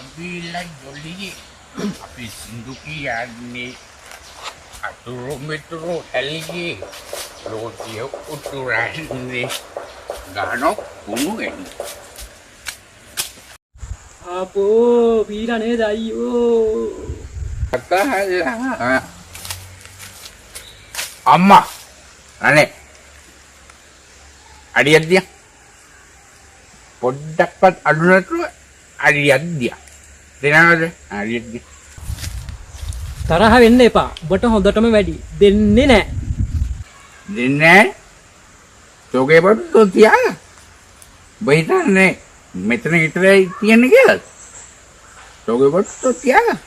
Bila joli අපි සින්දු කියන්නේ අතුරු මෙතුරු හැලියේ රෝටිය උතුරන්නේ ගානක් පුණුගෙන අපෝ පීලා නේද අයියෝ අතහලා අම්මා අනේ අඩියක් දියා පොඩ්ඩක්වත් අඩු නැතුව අඩියක් දියා දෙනවද අඩියක් දියා තරහ වෙන්න එපා ඔබට හොඳටම වැඩි දෙන්නේ නැහැ දෙන්නේ තෝගේ බඩු තියාගන්න බයිතන්නේ මෙතන විතරයි තියන්නේ කියලා තෝගේ බඩු තියාගන්න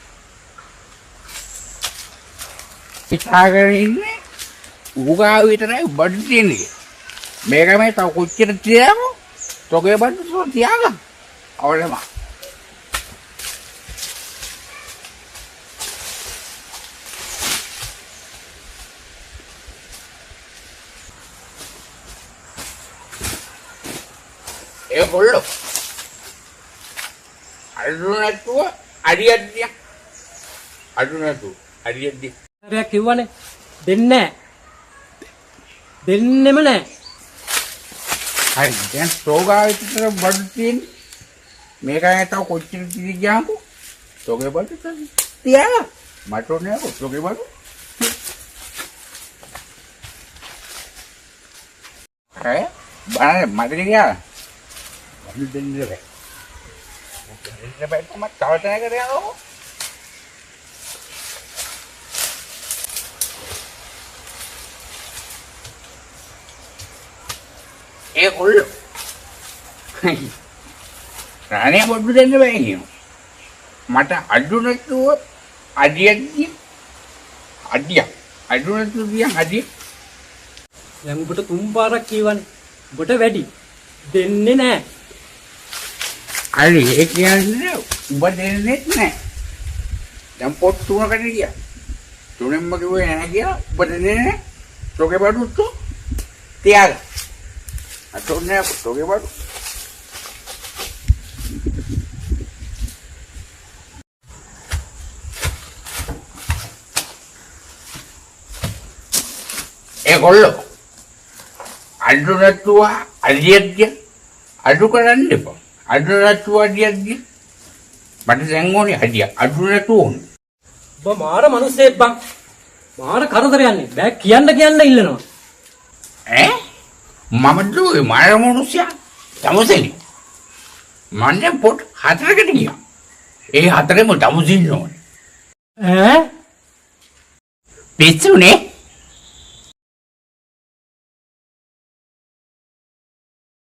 ඉතාලගෙන ඉන්නේ උගා විතරයි බඩු තියන්නේ මේක මේ තව කොච්චර තියාමු තෝගේ බඩු තියාගන්න අවලම ඒ කොල්ලෝ අඩු නැතුව අඩියක් දියා අඩු නැතුව අඩියක් දියා හරියක් කිව්වනේ දෙන්නේ නැහැ දෙන්නෙම නැහැ හරි දැන් තෝගා විතර බඩු තියෙන්නේ මේකයි තව කොච්චර තියද ගියාමු තෝගේ බඩු තියා මට ඕනේ තෝගේ බඩු බලන්න මට ගියා දෙන්න බෑ. දෙන්න බෑ තමයි තව තැනකට යනවා. ඒ කොල්ලෝ. රාණිය බොඩු දෙන්න බෑ කියනවා. මට අඩු නැතුව අඩියක් දී අඩියක් අඩු නැතුව දියන් අඩියක්. දැන් ඔබට තුන් පාරක් කියවනේ ඔබට වැඩි දෙන්නේ නැහැ හරි ඒ කියන්නේ ඔබ දෙන්නේ නැහැ. දැන් පොත් තුනකට ගියා. තුනෙන්ම කිව්වේ නැහැ කියලා ඔබ දෙන්නේ නැහැ. තෝගේ බඩු තියාගන්න. අතෝනේ තෝගේ බඩු. ඒ කොල්ලෝ අඩු නැතුව අඩියක් අඩු කරන්න එපා. අඩු නැතුව අඩියක් මට දැන් ඕනේ අඩියක් අඩු නැතුව ඕනේ. ඔබ මාර මිනිස්සෙක් බං මාර කරදරයන්නේ බෑ කියන්න ඉල්ලනවා ඈ මම දුවේ මාර මිනිස්සයා තමසෙලි මන්නේ පොත් හතරකට ගියා. ඒ හතරෙම තමසින්න ඕනේ. ඈ පිස්සුනේ